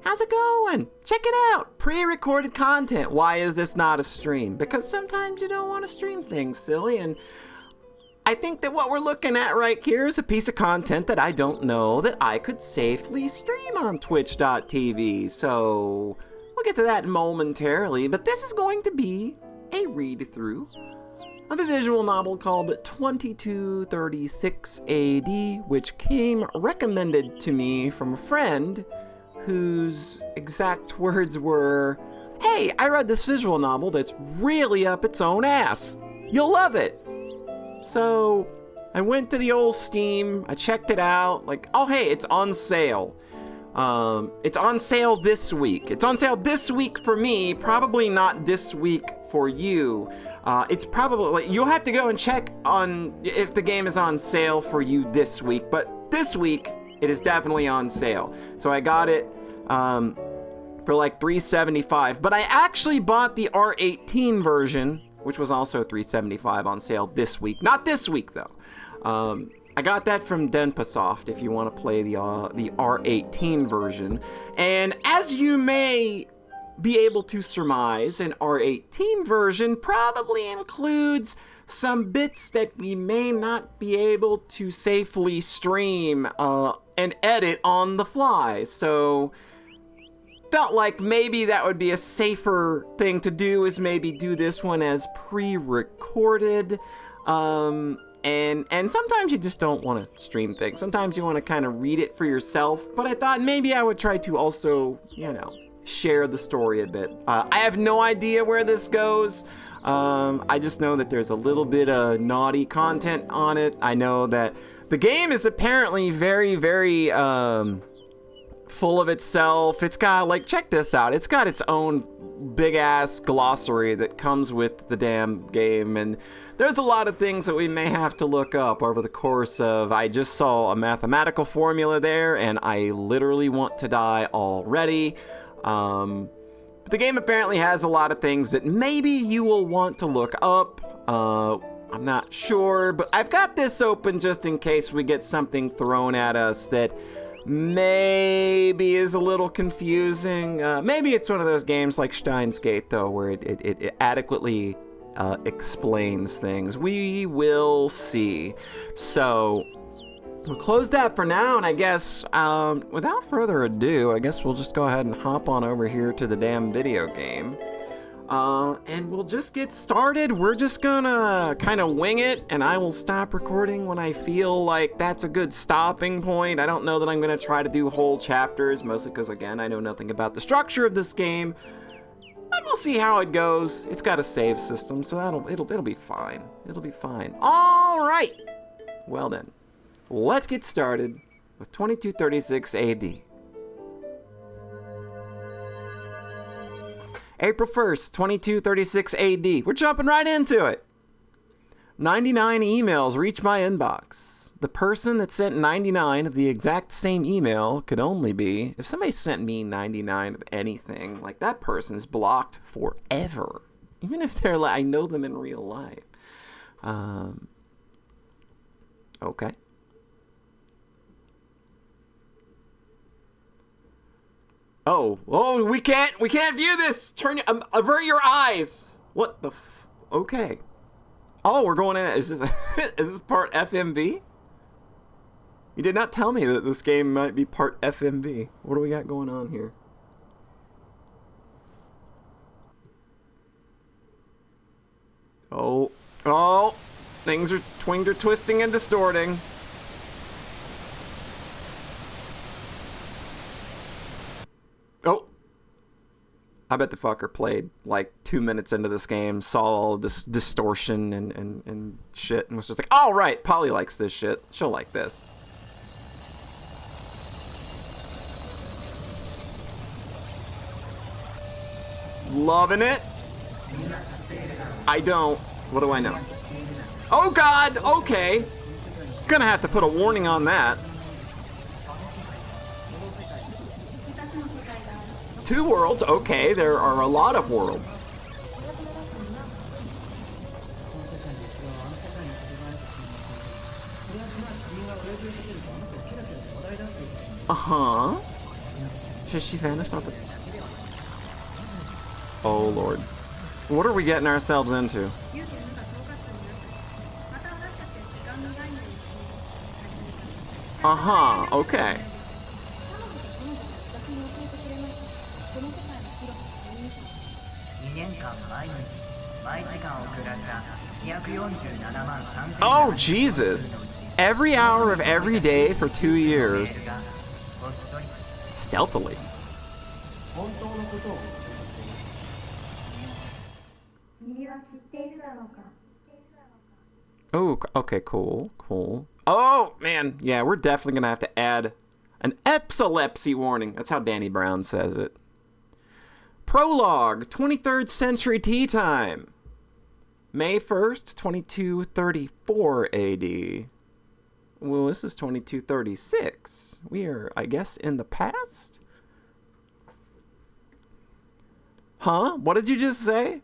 How's it going? Check it out. Pre-recorded content. Why is this not a stream? Because sometimes you don't want to stream things, silly. And I think that what we're looking at right here is a piece of content that I don't know that I could safely stream on twitch.tv. So we'll get to that momentarily. But this is going to be a read-through of a visual novel called 2236 AD, which came recommended to me from a friend whose exact words were, "Hey, I read this visual novel that's really up its own ass. You'll love it." So I went to the old Steam, I checked it out, like, oh hey, it's on sale. It's on sale this week. It's on sale this week for me, probably not this week for you. It's probably, you'll have to go and check on if the game is on sale for you this week, but this week it is definitely on sale. So I got it for like $3.75, but I actually bought the R18 version, which was also $3.75 on sale this week. Not this week though. I got that from Denpasoft if you want to play the R18 version. And as you may be able to surmise, an R18 version probably includes some bits that we may not be able to safely stream and edit on the fly. So felt like maybe that would be a safer thing to do, is maybe do this one as pre-recorded. And sometimes you just don't want to stream things. Sometimes you want to kind of read it for yourself. But I thought maybe I would try to also, you know, share the story a bit. I have no idea where this goes. I just know that there's a little bit of naughty content on it. I know that the game is apparently very, very full of itself. It's got, like, check this out. It's got its own big-ass glossary that comes with the damn game. And there's a lot of things that we may have to look up over the course of... I just saw a mathematical formula there, and I literally want to die already. But the game apparently has a lot of things that maybe you will want to look up. I'm not sure, but I've got this open just in case we get something thrown at us that maybe is a little confusing. Maybe it's one of those games like Steins Gate, though, where it adequately explains things. We will see. So we'll close that for now, and I guess, without further ado, I guess we'll just go ahead and hop on over here to the damn video game. And we'll just get started. We're just gonna kind of wing it, and I will stop recording when I feel like that's a good stopping point. I don't know that I'm gonna try to do whole chapters, mostly because, again, I know nothing about the structure of this game. And we'll see how it goes. It's got a save system, so it'll be fine. It'll be fine. All right. Well then. Let's get started with 2236 AD. April 1st, 2236 AD. We're jumping right into it. 99 emails reached my inbox. The person that sent 99 of the exact same email could only be... If somebody sent me 99 of anything, like, that person's blocked forever. Even if they're like, I know them in real life. Okay. Oh, we can't view this. Avert your eyes. What the okay. Oh, we're going in. Is this part FMV? You did not tell me that this game might be part FMV. What do we got going on here? Oh, things are twisting and distorting. Oh, I bet the fucker played like 2 minutes into this game, saw all this distortion and shit, and was just like, all right, Polly likes this shit. She'll like this. Loving it. I don't. What do I know? Oh God, okay. Gonna have to put a warning on that. 2 worlds, okay, there are a lot of worlds. Uh-huh. She vanished off the... Oh, Lord. What are we getting ourselves into? Uh-huh, okay. Oh, Jesus. Every hour of every day for 2 years. Stealthily. Oh, okay, cool. Oh, man. Yeah, we're definitely going to have to add an epilepsy warning. That's how Danny Brown says it. Prologue, 23rd century tea time. May 1st, 2234 AD. Well, this is 2236. We are, I guess, in the past? Huh? What did you just say?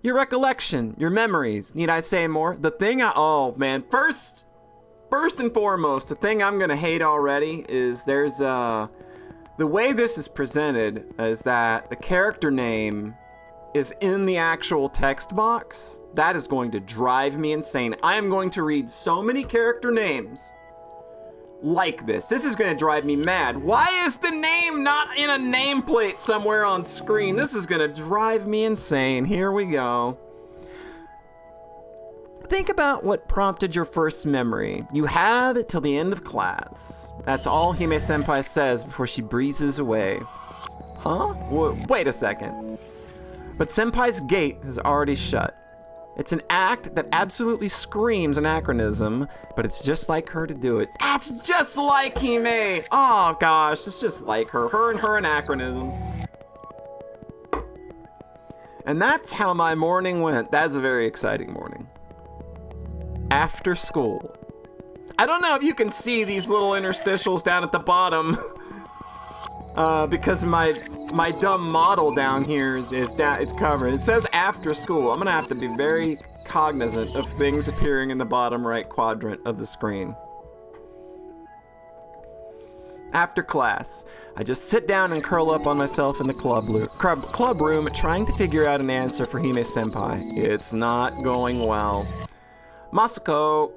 Your recollection, your memories. Need I say more? The thing oh, man. First and foremost, the thing I'm going to hate already is there's, the way this is presented is that the character name is in the actual text box. That is going to drive me insane. I am going to read so many character names like this. This is going to drive me mad. Why is the name not in a nameplate somewhere on screen? This is going to drive me insane. Here we go. Think about what prompted your first memory. You have it till the end of class. That's all Hime-senpai says before she breezes away. Huh? Wait a second. But Senpai's gate has already shut. It's an act that absolutely screams anachronism, but it's just like her to do it. That's just like Hime! Oh gosh, it's just like her. Her and her anachronism. And that's how my morning went. That's a very exciting morning. After school. I don't know if you can see these little interstitials down at the bottom. Because my dumb model down here it's covered. It says after school. I'm gonna have to be very cognizant of things appearing in the bottom right quadrant of the screen. After class, I just sit down and curl up on myself in the club room trying to figure out an answer for Hime-senpai. It's not going well. Masako.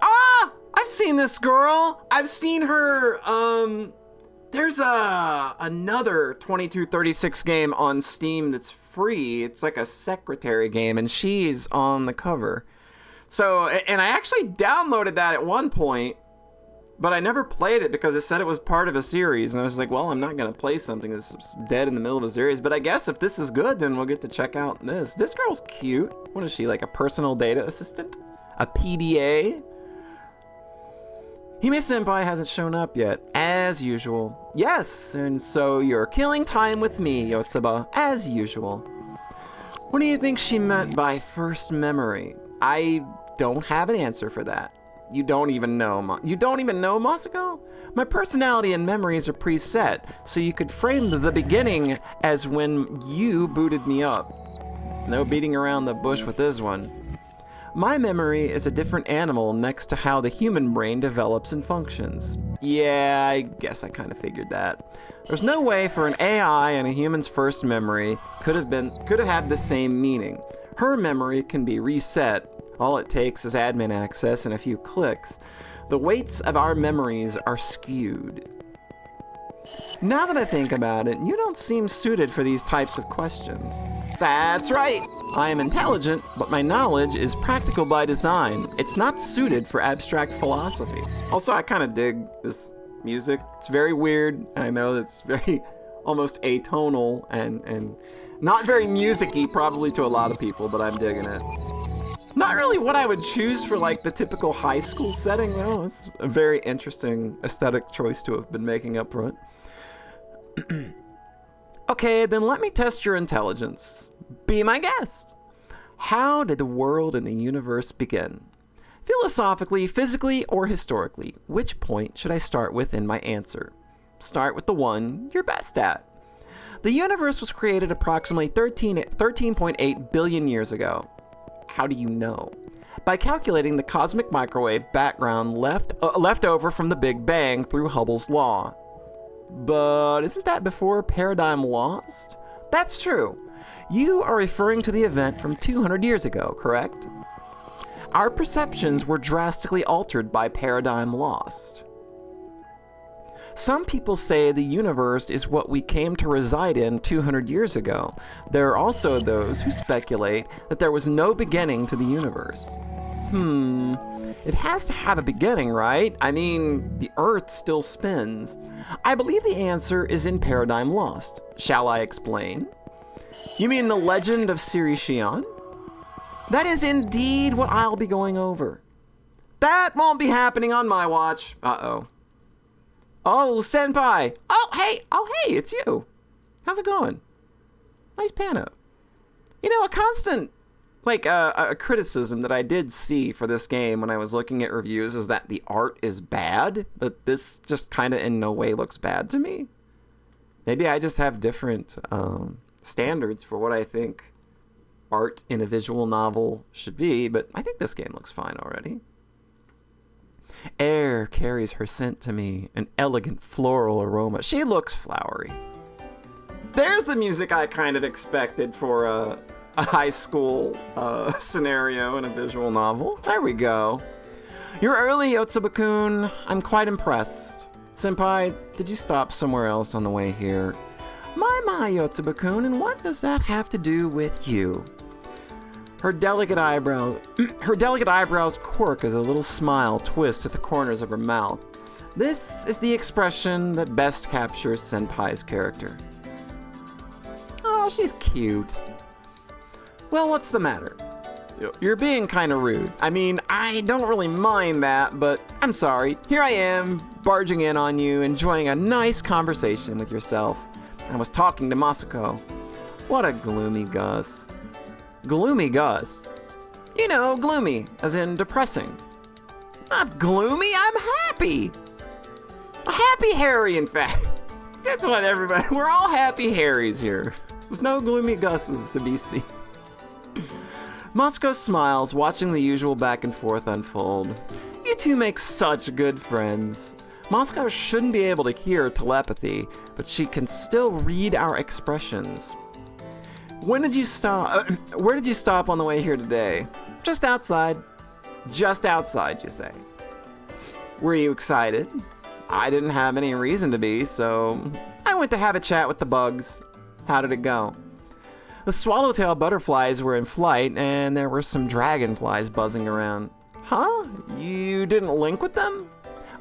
Ah! I've seen this girl! I've seen her, there's another 2236 game on Steam that's free. It's like a secretary game, and she's on the cover. So, and I actually downloaded that at one point, but I never played it because it said it was part of a series, and I was like, well, I'm not going to play something that's dead in the middle of a series, but I guess if this is good, then we'll get to check out this. This girl's cute. What is she, like a personal data assistant? A PDA? Hime-senpai hasn't shown up yet, as usual. Yes, and so you're killing time with me, Yotsuba, as usual. What do you think she meant by first memory? I don't have an answer for that. You don't even know, you don't even know, Masako? My personality and memories are preset, so you could frame the beginning as when you booted me up. No beating around the bush with this one. My memory is a different animal next to how the human brain develops and functions. Yeah, I guess I kind of figured that. There's no way for an AI and a human's first memory could have had the same meaning. Her memory can be reset. All it takes is admin access and a few clicks. The weights of our memories are skewed. Now that I think about it, you don't seem suited for these types of questions. That's right! I am intelligent, but my knowledge is practical by design. It's not suited for abstract philosophy. Also, I kind of dig this music. It's very weird. I know it's very almost atonal and not very music-y probably to a lot of people, but I'm digging it. Not really what I would choose for like the typical high school setting though. It's a very interesting aesthetic choice to have been making up front. Okay, then let me test your intelligence. Be my guest. How did the world and the universe begin? Philosophically, physically, or historically, which point should I start with in my answer? Start with the one you're best at. The universe was created approximately 13.8 billion years ago. How do you know? By calculating the cosmic microwave background left over from the Big Bang through Hubble's law. But isn't that before Paradigm Lost? That's true. You are referring to the event from 200 years ago, correct? Our perceptions were drastically altered by Paradigm Lost. Some people say the universe is what we came to reside in 200 years ago. There are also those who speculate that there was no beginning to the universe. It has to have a beginning, right? I mean, the Earth still spins. I believe the answer is in Paradigm Lost. Shall I explain? You mean the legend of Siri Shion? That is indeed what I'll be going over. That won't be happening on my watch. Uh-oh. Oh, Senpai. Oh, hey, it's you. How's it going? Nice pan up. You know, a constant, a criticism that I did see for this game when I was looking at reviews is that the art is bad, but this just kind of in no way looks bad to me. Maybe I just have different standards for what I think art in a visual novel should be, but I think this game looks fine already. Air carries her scent to me, an elegant floral aroma. She looks flowery. There's the music I kind of expected for a high school scenario in a visual novel. There we go. You're early, Yotsuba-kun. I'm quite impressed. Senpai, did you stop somewhere else on the way here? My, Yotsuba-kun, and what does that have to do with you? Her delicate eyebrows quirk as a little smile twists at the corners of her mouth. This is the expression that best captures Senpai's character. Oh, she's cute. Well, what's the matter? You're being kind of rude. I mean, I don't really mind that, but I'm sorry. Here I am, barging in on you, enjoying a nice conversation with yourself. I was talking to Masako. What a gloomy Gus. Gloomy Gus? You know, gloomy, as in depressing. Not gloomy, I'm happy. A happy Harry, in fact. That's what everybody... We're all happy Harrys here. There's no gloomy Gus's to be seen. Masako smiles, watching the usual back and forth unfold. You two make such good friends. Masako shouldn't be able to hear telepathy, but she can still read our expressions. When did you stop? Where did you stop on the way here today? Just outside. Just outside, you say. Were you excited? I didn't have any reason to be, so I went to have a chat with the bugs. How did it go? The swallowtail butterflies were in flight, and there were some dragonflies buzzing around. Huh? You didn't link with them?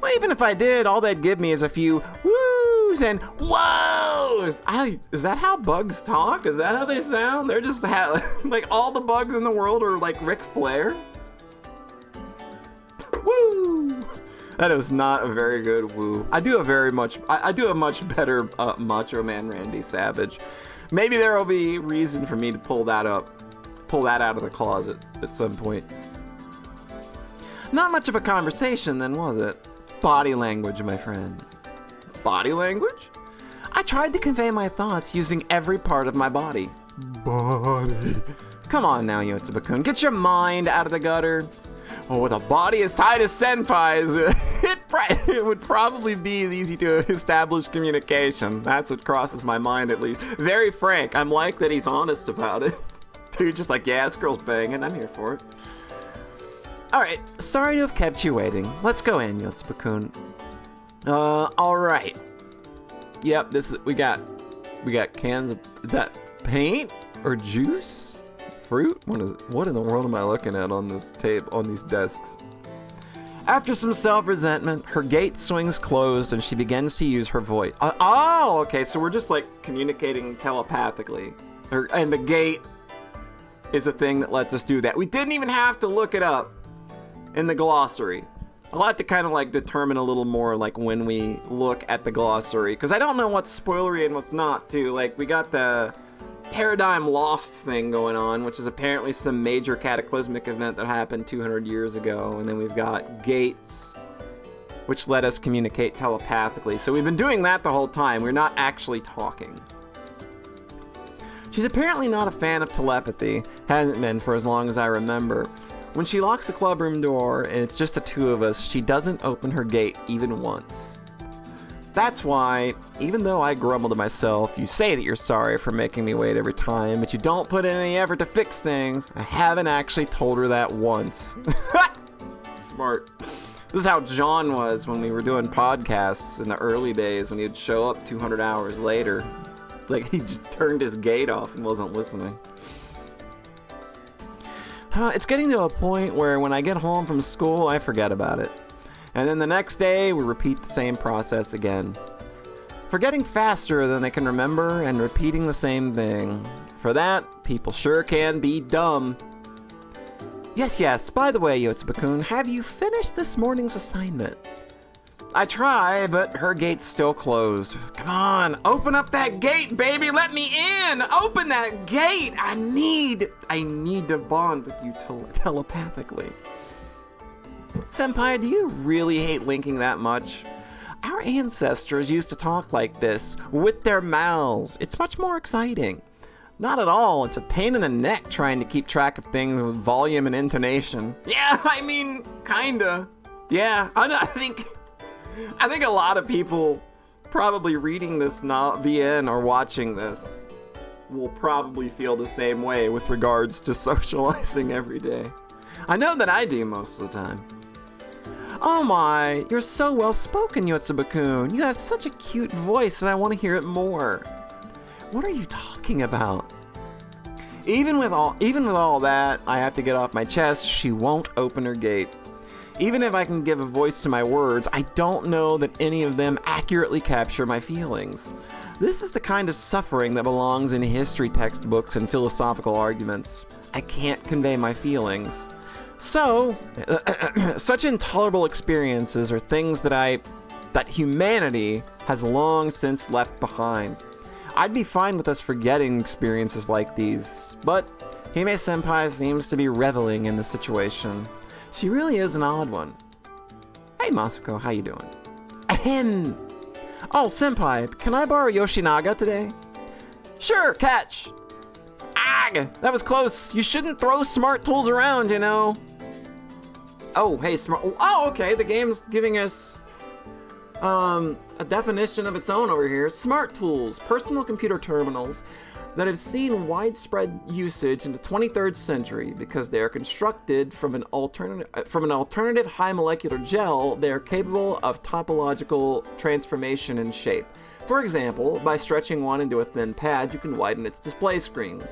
Well, even if I did, all they'd give me is a few woos and whoas. Is that how bugs talk? Is that how they sound? They're just like all the bugs in the world are like Ric Flair. Woo! That is not a very good woo. I do a much better Macho Man Randy Savage. Maybe there will be reason for me to pull that out of the closet at some point. Not much of a conversation then, was it? Body language, my friend. Body language? I tried to convey my thoughts using every part of my body. Body. Come on now, Yotsuba-kun. Get your mind out of the gutter. Oh, with a body as tight as Senpai's, it would probably be easy to establish communication. That's what crosses my mind, at least. Very frank. I'm like that he's honest about it. Dude, just like, yeah, this girl's banging. I'm here for it. Alright, sorry to have kept you waiting. Let's go in, Yotsuba-kun. Alright. Yep, we got cans of, is that paint or juice? Fruit? What in the world am I looking at on this table, on these desks? After some self-resentment, her gate swings closed and she begins to use her voice. Okay, so we're just like communicating telepathically. And the gate is a thing that lets us do that. We didn't even have to look it up in the glossary. I'll have to kind of like determine a little more like when we look at the glossary, because I don't know what's spoilery and what's not too. Like we got the Paradigm Lost thing going on, which is apparently some major cataclysmic event that happened 200 years ago, and then we've got gates, which let us communicate telepathically. So we've been doing that the whole time. We're not actually talking. She's apparently not a fan of telepathy, hasn't been for as long as I remember. When she locks the clubroom door and it's just the two of us, she doesn't open her gate even once. That's why, even though I grumble to myself, you say that you're sorry for making me wait every time, but you don't put in any effort to fix things. I haven't actually told her that once. Smart. This is how John was when we were doing podcasts in the early days, when he'd show up 200 hours later. Like, he just turned his gate off and wasn't listening. It's getting to a point where when I get home from school, I forget about it. And then the next day, we repeat the same process again. Forgetting faster than they can remember and repeating the same thing. For that, people sure can be dumb. Yes. By the way, Yotsuba-kun, have you finished this morning's assignment? I try, but her gate's still closed. Come on, open up that gate, baby. Let me in. Open that gate. I need to bond with you telepathically. Senpai, do you really hate linking that much? Our ancestors used to talk like this, with their mouths. It's much more exciting. Not at all. It's a pain in the neck trying to keep track of things with volume and intonation. Yeah, I mean, kinda. Yeah, I think a lot of people probably reading this VN or watching this will probably feel the same way with regards to socializing every day. I know that I do most of the time. Oh my, you're so well-spoken, Yotsuba-kun. You have such a cute voice and I want to hear it more. What are you talking about? Even with all that, I have to get off my chest, she won't open her gate. Even if I can give a voice to my words, I don't know that any of them accurately capture my feelings. This is the kind of suffering that belongs in history textbooks and philosophical arguments. I can't convey my feelings. So, such intolerable experiences are things that humanity has long since left behind. I'd be fine with us forgetting experiences like these, but Hime-senpai seems to be reveling in the situation. She really is an odd one. Hey Masako, how you doing? Ahem. Oh, senpai, can I borrow Yoshinaga today? Sure, catch. Ag! That was close. You shouldn't throw smart tools around, you know. Oh, hey, smart. Oh, okay. The game's giving us a definition of its own over here. Smart tools, personal computer terminals that have seen widespread usage in the 23rd century because they are constructed from an alternative high molecular gel. They are capable of topological transformation in shape. For example, by stretching one into a thin pad, you can widen its display screen.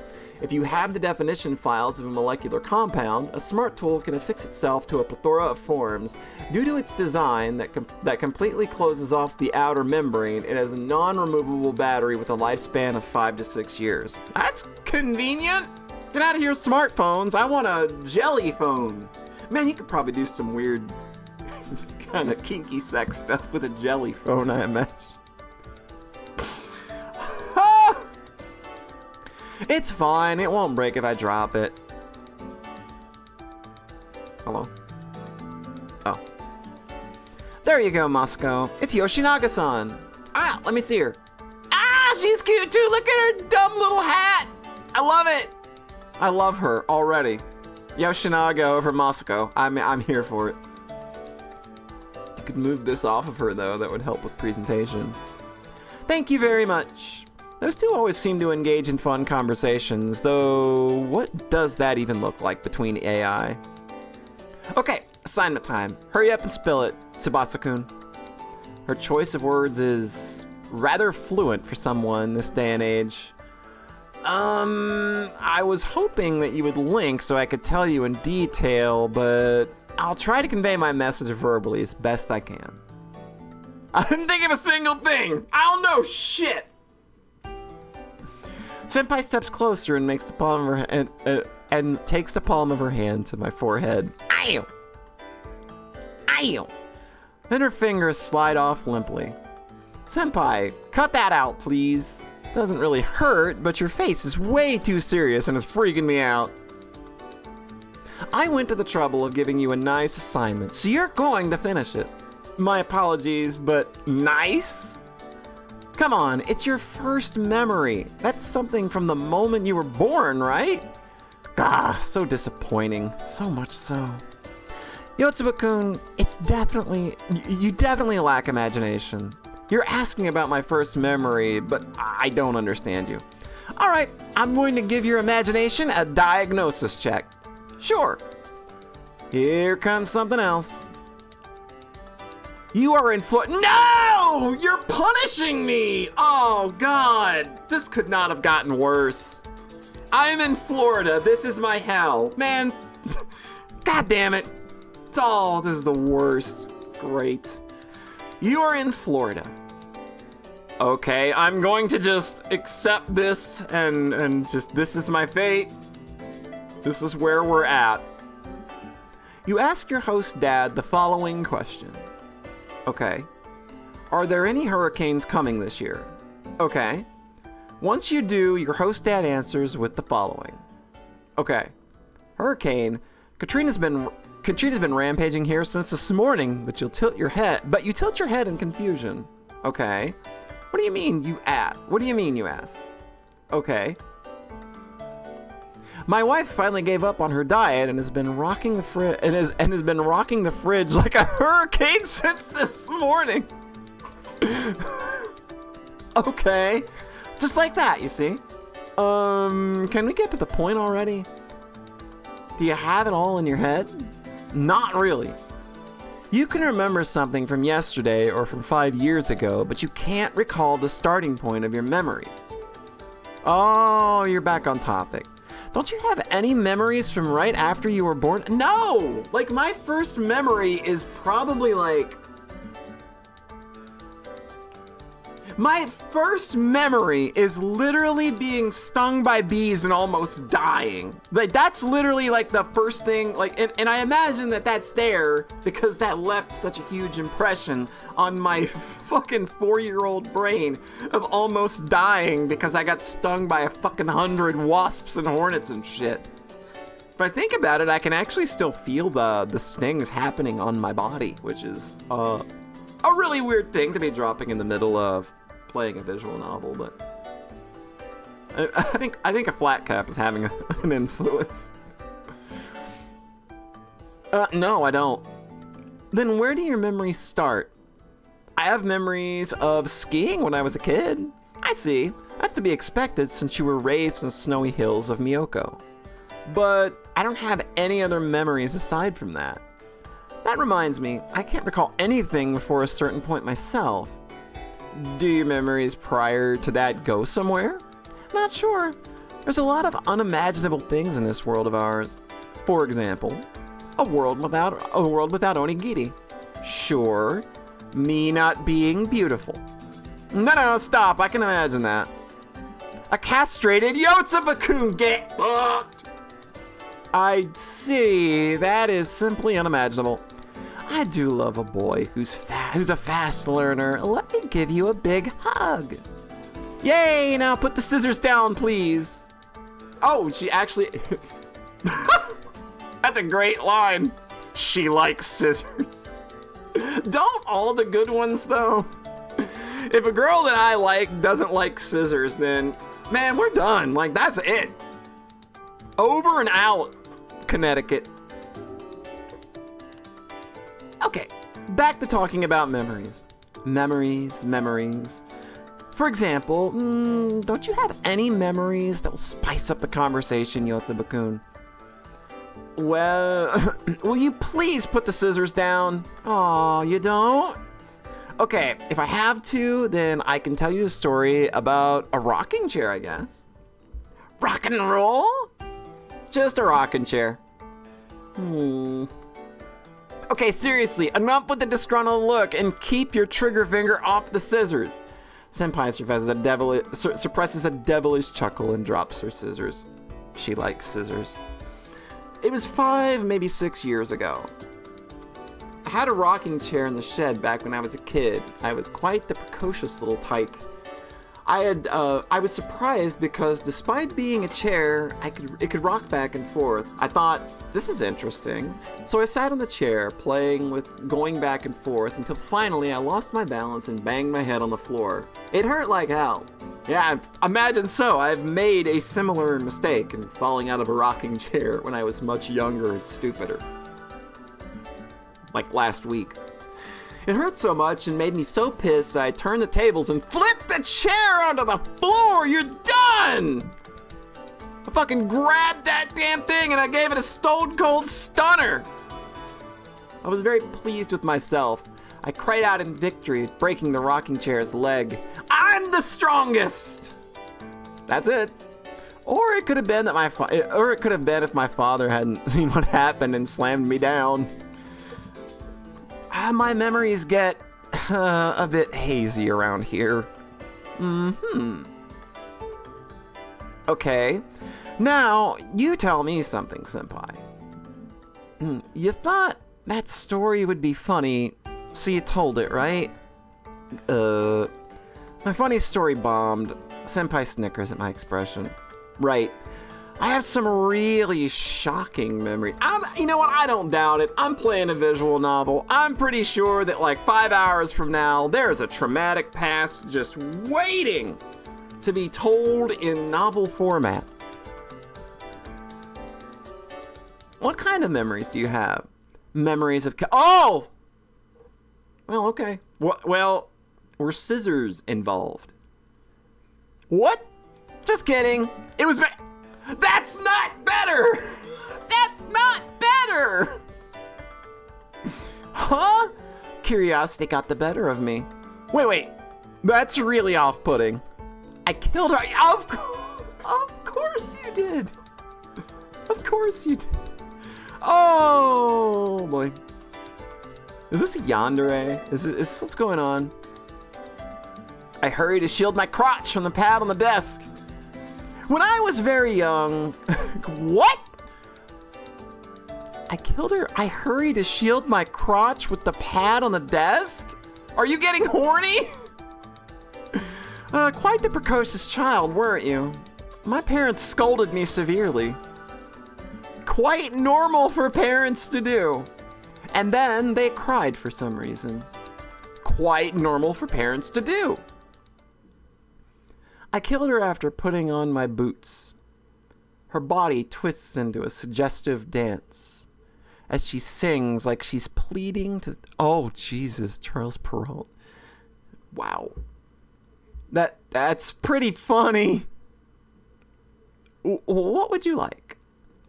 If you have the definition files of a molecular compound, a smart tool can affix itself to a plethora of forms. Due to its design that completely closes off the outer membrane, it has a non-removable battery with a lifespan of 5 to 6 years. That's convenient! Get out of here, smartphones! I want a jelly phone! Man, you could probably do some weird kind of kinky sex stuff with a jelly phone, I imagine. It's fine, it won't break if I drop it. Hello? Oh. There you go, Moscow. It's Yoshinaga-san. Ah, let me see her. Ah, she's cute too. Look at her dumb little hat. I love it. I love her already. Yoshinaga over Moscow. I'm here for it. You could move this off of her though. That would help with presentation. Thank you very much. Those two always seem to engage in fun conversations, though what does that even look like between AI? Okay, assignment time. Hurry up and spill it, Tsubasa-kun. Her choice of words is rather fluent for someone this day and age. I was hoping that you would link so I could tell you in detail, but I'll try to convey my message verbally as best I can. I didn't think of a single thing! I don't know shit! Senpai steps closer and makes the palm of her and takes the palm of her hand to my forehead. Ow! Ow! Then her fingers slide off limply. Senpai, cut that out, please. Doesn't really hurt, but your face is way too serious and is freaking me out. I went to the trouble of giving you a nice assignment, so you're going to finish it. My apologies, but nice? Come on, it's your first memory. That's something from the moment you were born, right? Ah, so disappointing. So much so. Yotsuba-kun, you definitely lack imagination. You're asking about my first memory, but I don't understand you. All right, I'm going to give your imagination a diagnosis check. Sure. Here comes something else. You are in Florida. No! You're punishing me! Oh, God. This could not have gotten worse. I'm in Florida. This is my hell. Man, God damn it. This is the worst. Great. You are in Florida. Okay, I'm going to just accept this and just, this is my fate. This is where we're at. You ask your host dad the following question. Okay. Are there any hurricanes coming this year? Okay. Once you do, your host dad answers with the following. Okay. Hurricane, Katrina's been rampaging here since this morning, but you tilt your head in confusion. Okay. What do you mean you ask? Okay. My wife finally gave up on her diet and has been rocking the fridge like a hurricane since this morning. Okay. Just like that, you see. Can we get to the point already? Do you have it all in your head? Not really. You can remember something from yesterday or from 5 years ago, but you can't recall the starting point of your memory. Oh, you're back on topic. Don't you have any memories from right after you were born? No! Like, my first memory is probably like... My first memory is literally being stung by bees and almost dying. Like, that's literally like the first thing, like, and I imagine that that's there because that left such a huge impression on my fucking 4-year-old brain of almost dying because I got stung by a fucking 100 wasps and hornets and shit. If I think about it, I can actually still feel the stings happening on my body, which is a really weird thing to be dropping in the middle of playing a visual novel, but I think a flat cap is having an influence. No, I don't. Then where do your memories start? I have memories of skiing when I was a kid. I see. That's to be expected since you were raised in the snowy hills of Miyoko. But I don't have any other memories aside from that. That reminds me, I can't recall anything before a certain point myself. Do your memories prior to that go somewhere? Not sure. There's a lot of unimaginable things in this world of ours. For example, a world without onigiri. Sure, me not being beautiful. No, stop, I can imagine that. A castrated Yotsuba-kun, get fucked! I see, that is simply unimaginable. I do love a boy who's a fast learner. Let me give you a big hug. Yay, now put the scissors down, please. Oh, she actually... That's a great line. She likes scissors. Don't all the good ones, though? If a girl that I like doesn't like scissors, then, man, we're done. Like, that's it. Over and out, Connecticut. Okay, back to talking about memories. Memories. For example, don't you have any memories that will spice up the conversation, Yotsuba-kun? Well, will you please put the scissors down? Aw, you don't? Okay, if I have to, then I can tell you a story about a rocking chair, I guess. Rock and roll? Just a rocking chair. Okay, seriously, enough with the disgruntled look and keep your trigger finger off the scissors. Senpai suppresses a devilish chuckle and drops her scissors. She likes scissors. It was 5, maybe 6 years ago. I had a rocking chair in the shed back when I was a kid. I was quite the precocious little tyke. I was surprised because despite being a chair, it could rock back and forth. I thought, this is interesting. So I sat on the chair, playing with going back and forth until finally I lost my balance and banged my head on the floor. It hurt like hell. Yeah, imagine so. I've made a similar mistake in falling out of a rocking chair when I was much younger and stupider. Like last week. It hurt so much and made me so pissed that I turned the tables and flipped the chair onto the floor. You're done! I fucking grabbed that damn thing and I gave it a stone cold stunner. I was very pleased with myself. I cried out in victory, breaking the rocking chair's leg. I'm the strongest! That's it. Or it could have been if my father hadn't seen what happened and slammed me down. My memories get a bit hazy around here. Okay, now you tell me something, Senpai. You thought that story would be funny, so you told it, right? My funny story bombed. Senpai snickers at my expression. Right. I have some really shocking memory. You know what? I don't doubt it. I'm playing a visual novel. I'm pretty sure that like 5 hours from now, there's a traumatic past just waiting to be told in novel format. What kind of memories do you have? Memories of... Oh! Well, okay. Well, were scissors involved? What? Just kidding. It was... That's not better! That's not better! Huh? Curiosity got the better of me. Wait. That's really off-putting. I killed her. Of course you did. Of course you did. Oh, boy. Is this a yandere? Is this what's going on? I hurry to shield my crotch from the pad on the desk. When I was very young... What? I killed her. I hurry to shield my crotch with the pad on the desk? Are you getting horny? Quite the precocious child, weren't you? My parents scolded me severely. Quite normal for parents to do. And then they cried for some reason. Quite normal for parents to do. I killed her after putting on my boots. Her body twists into a suggestive dance as she sings like she's pleading to... Oh, Jesus, Charles Perrault. Wow. That's pretty funny. What would you like?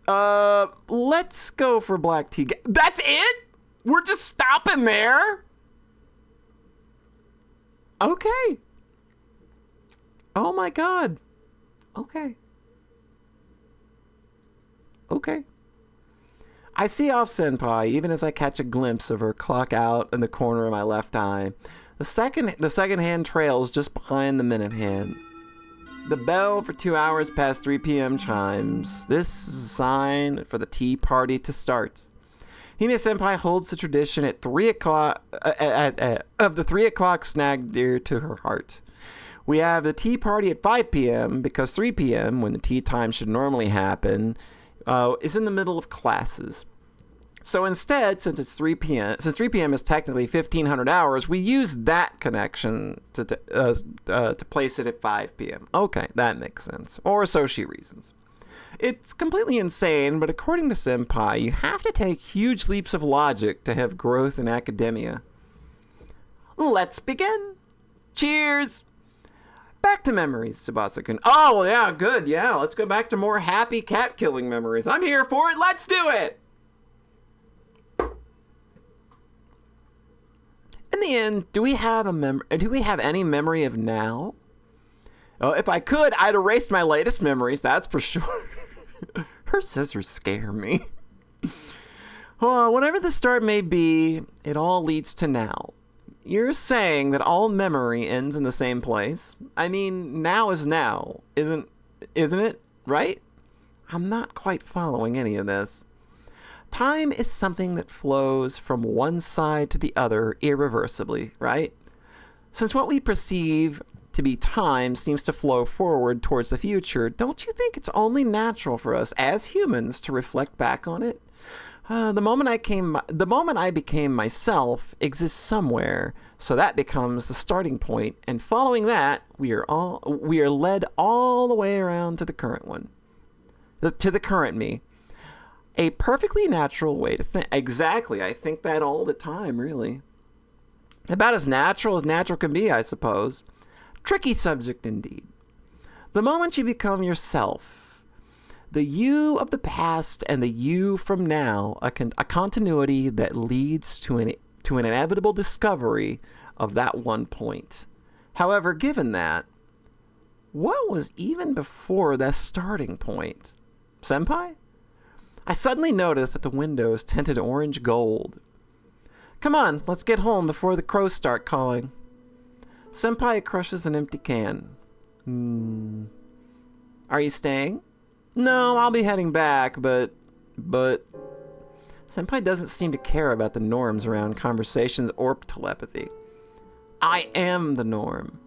Let's go for black tea. That's it? We're just stopping there? Okay. Oh my God. Okay. I see off Senpai even as I catch a glimpse of her clock out in the corner of my left eye. The second hand trails just behind the minute hand. The bell for 2 hours past 3 p.m. chimes. This is a sign for the tea party to start. Hime Senpai holds the tradition at 3 o'clock of the 3 o'clock snack dear to her heart. We have the tea party at 5 p.m. because 3 p.m., when the tea time should normally happen, is in the middle of classes. So instead, since 3 p.m. is technically 1500 hours, we use that connection to place it at 5 p.m. Okay, that makes sense. Or associate reasons. It's completely insane, but according to Senpai, you have to take huge leaps of logic to have growth in academia. Let's begin. Cheers! Back to memories, Tsubasa-kun. Oh, well, yeah, good, yeah. Let's go back to more happy cat-killing memories. I'm here for it. Let's do it! In the end, do we have any memory of now? Oh, if I could, I'd erase my latest memories, that's for sure. Her scissors scare me. Whatever the start may be, it all leads to now. You're saying that all memory ends in the same place? I mean, now is now, isn't it? Right? I'm not quite following any of this. Time is something that flows from one side to the other irreversibly, right? Since what we perceive to be time seems to flow forward towards the future, don't you think it's only natural for us as humans to reflect back on it? The moment I became myself exists somewhere, so that becomes the starting point, and following that, we are led all the way around to the current one, to the current me. A perfectly natural way to think. Exactly, I think that all the time, really. About as natural can be, I suppose. Tricky subject indeed. The moment you become yourself, the you of the past and the you from now, a continuity that leads to an inevitable discovery of that one point. However, given that, what was even before that starting point? Senpai? I suddenly noticed that the windows tinted orange gold. Come on, let's get home before the crows start calling. Senpai crushes an empty can. Are you staying? No, I'll be heading back, but... Senpai doesn't seem to care about the norms around conversations or telepathy. I am the norm.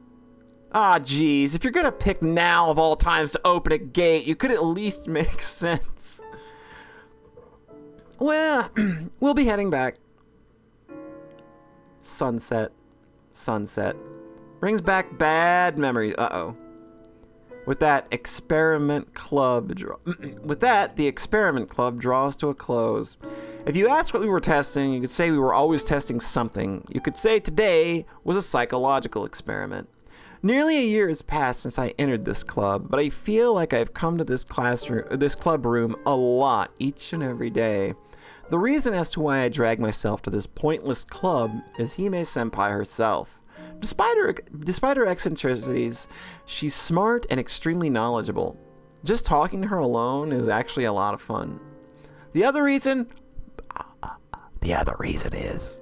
Ah, geez, if you're gonna pick now of all times to open a gate, you could at least make sense. Well, we'll be heading back. Sunset. Brings back bad memories. Uh-oh. With that, the experiment club draws to a close. If you ask what we were testing, you could say we were always testing something. You could say today was a psychological experiment. Nearly a year has passed since I entered this club, but I feel like I've come to this club room a lot each and every day. The reason as to why I drag myself to this pointless club is Hime Senpai herself. Despite her eccentricities, she's smart and extremely knowledgeable. Just talking to her alone is actually a lot of fun. The other reason is...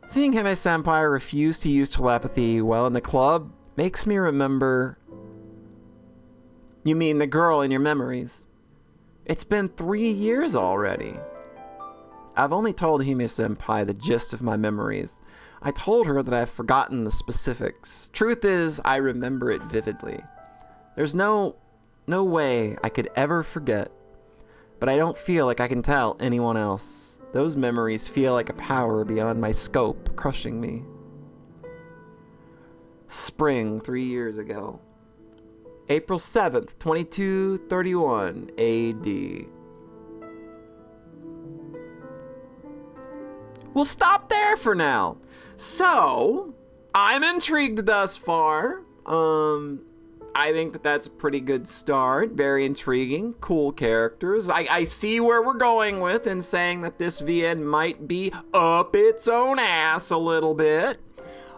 Seeing Hime Senpai refuse to use telepathy while in the club makes me remember... You mean the girl in your memories? It's been 3 years already. I've only told Hime Senpai the gist of my memories. I told her that I've forgotten the specifics. Truth is, I remember it vividly. There's no way I could ever forget. But I don't feel like I can tell anyone else. Those memories feel like a power beyond my scope, crushing me. Spring 3 years ago. April 7th, 2231 AD. We'll stop there for now. So, I'm intrigued thus far. I think that that's a pretty good start. Very intriguing. Cool characters. I see where we're going with in saying that this VN might be up its own ass a little bit.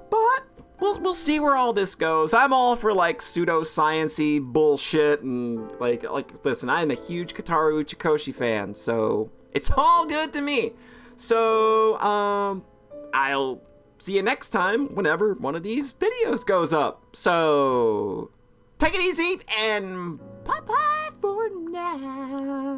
But we'll see where all this goes. I'm all for like pseudo-science-y bullshit and like listen, I'm a huge Kataru Uchikoshi fan, so it's all good to me. So I'll see you next time whenever one of these videos goes up. So take it easy and bye-bye for now.